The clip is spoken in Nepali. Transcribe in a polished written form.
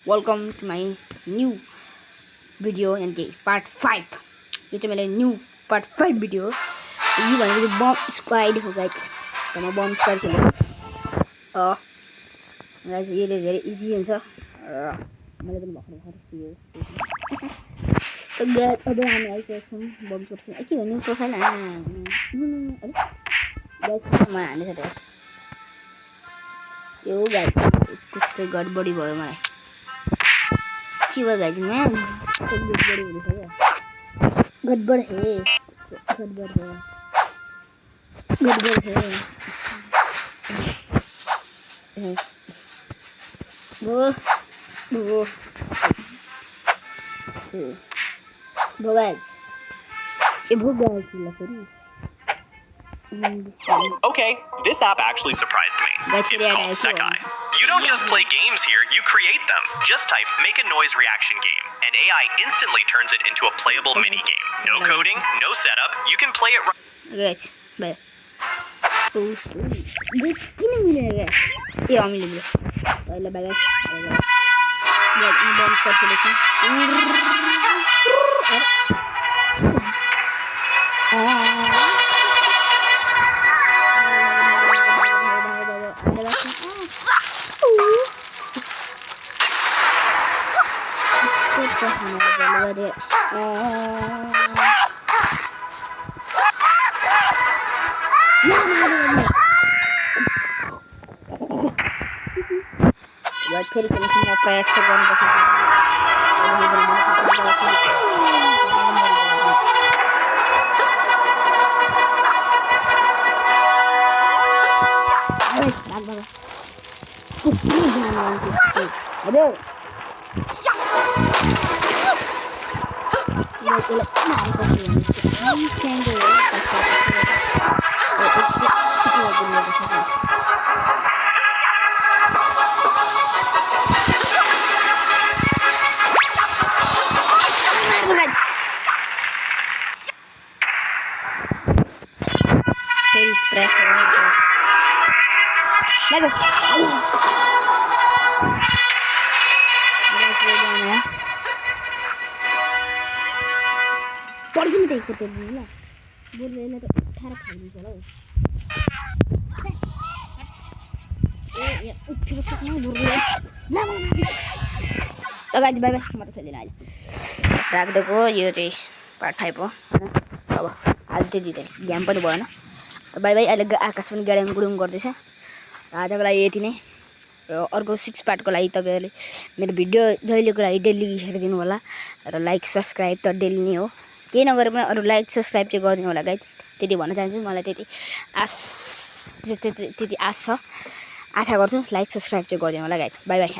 Welcome to my new video and part 5. यो चाहिँ मेरो न्यू पार्ट 5 भिडियो हो। यो भनेको चाहिँ बम स्क्वाड हो गाइस। त म बम स्क्वाड खेल्छु। गाइस यो धेरै इजी हुन्छ। मैले पनि भर्खर सिकेँ। त गाइस अब हामी आइसकेका छौँ बम स्क्वाड। के भन्नु प्रोफाइल गाइस म हान्ने छ त। यो गाइस कुछ तो गडबडी भयो मलाई। के भयो गाइस मैं गडबडी हुँदैछ क्या। गडबड है Okay, this app actually surprised me. It's called Sekai. You don't just play games here, you create them. Just type make a noise reaction game, and AI instantly turns it into a playable mini game. No coding, no setup, you can play it right. Bye. फेरि खेल्न प्रयास त गर्नुपर्छ। बाई म त खेल्दिनँ अहिले राखिदिएको। यो चाहिँ पार्ट 5 हो होइन। अब आज त्यति गेम पनि भएन। त बाई बाई। अहिले आकाश पनि गाडाङ गुडुङ गर्दैछ। आजको लागि यति नै। र अर्को 6 पार्टको लागि तपाईँहरूले मेरो भिडियो जहिलेको लागि डेली हेरिदिनु होला। र लाइक सब्सक्राइब त डेली नै हो। केही नगरे पनि अरू लाइक सब्सक्राइब चाहिँ गरिदिनु होला गाइस। त्यति भन्न चाहन्छु। मलाई त्यति आश छ। आशा गर्छु लाइक सब्सक्राइब चाहिँ गरिदिनु होला गाइस। By by.